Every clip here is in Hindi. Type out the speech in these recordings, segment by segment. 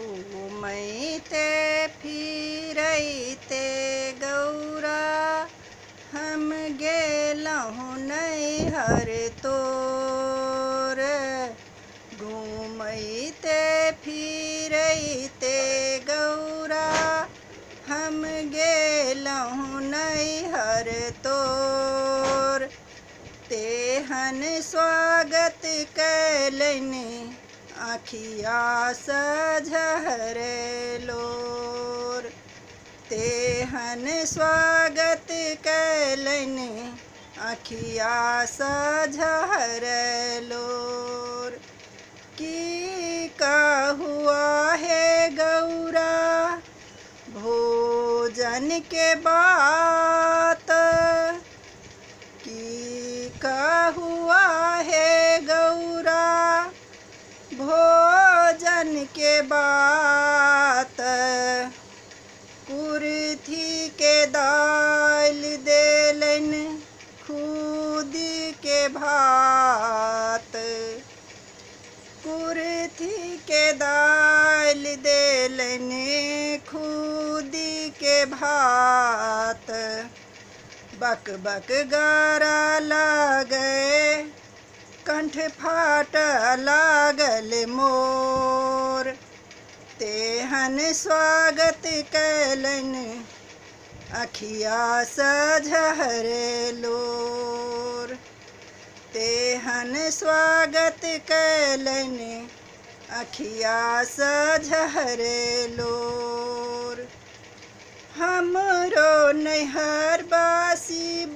घूमैते फिरैते गौरा हम गेलहुँ नैहर तोर। घूमैते फिरैते गौरा हम गेलहुँ नैहर तोर। तेहन स्वागत कैलनि आँखिया सझहरे लोर। तेहन स्वागत कैलनि आँखिया सझहरे लोर। की कहुआ हे गौरा भोजन के बात। की कहुआ हे गौरा भोजन के बात। कुरथी के दाल देलनि खुदी के भात। कुरथी के दाल देलनि खुदी के भात। बक बक गारा लागे कंठ फाट लागल मोर। तेहन स्वागत कैलनि आँखिया सझहरे लोर। तेहन स्वागत कैलनि आँखिया सझहरे लोर। हमरो नैहर बासिब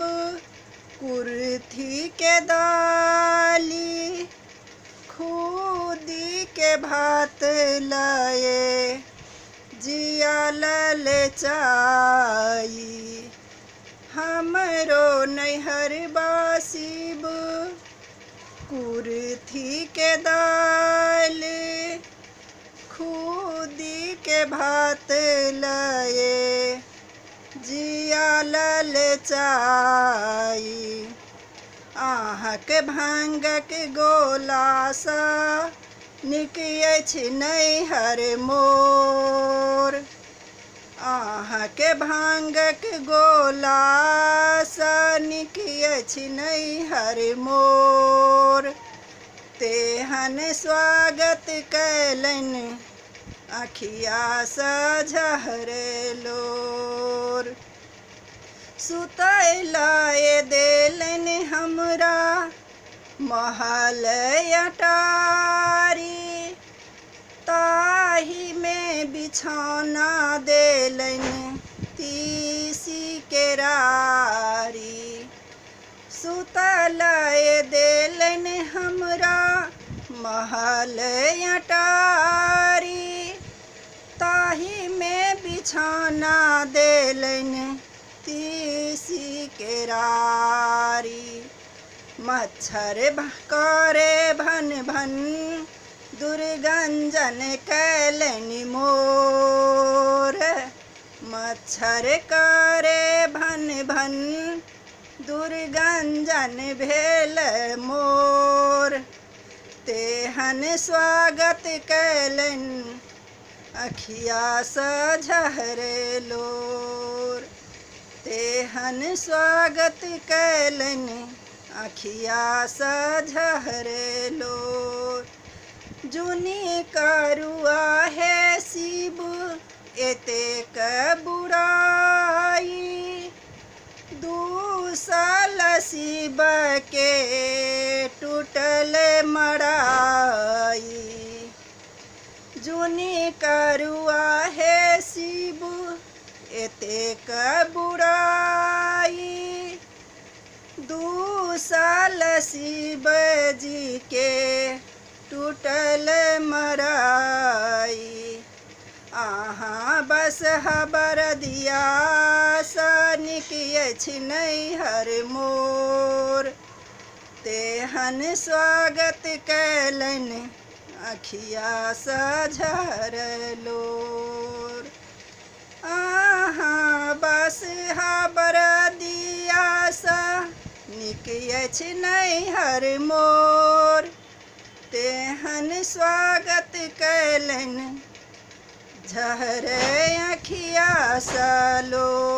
कुरथी के दाली खुदी के भात लाए जिया ललचाई। हमरो नैहर बासिब कुरथी के दाल खुदी के भात लाए जिया ललचाई। आँहक भांगक गोला सा नीक अछि नैहर मोर। आँहक भांगक गोला सा नीक अछि नैहर मोर। तेहन स्वागत कैलनि आँखिया सझहरे लोर। सुतै लाए देलनि हमरा महल अटारी। ताही में बिछौना देलनि तीसी के रारी। सुतलाए देलनि हमरा महल अटारी। ताही में बिछौना देलनि तीसी के रारी। मच्छर करे भन भन दुर्गंजन कैलनि मोर। मच्छर करे भन भन दुर्गंजन भेल मोर। तेहन स्वागत कैलनि आँखिया सझहरे लोर। तेहन स्वागत कैलनि आँखिया सझहरे लोर। जुनी करुआ हे शिव एतेक बुराई। दूसल शिव के टूटल मड़ाई। जुनी करुआ हे शिव एतेक बुराई। दूसल शिव जी के टूटल मड़ाई। आहाँ बस हबर दिया सा नीक अछि नैहर मोर। तेहन स्वागत कैलनि आँखिया सझहरे लोर। आहाँ बस हबर दिया सा नीक अछि नैहर मोर। तेहन स्वागत कैलनि झहरे अखिया सलो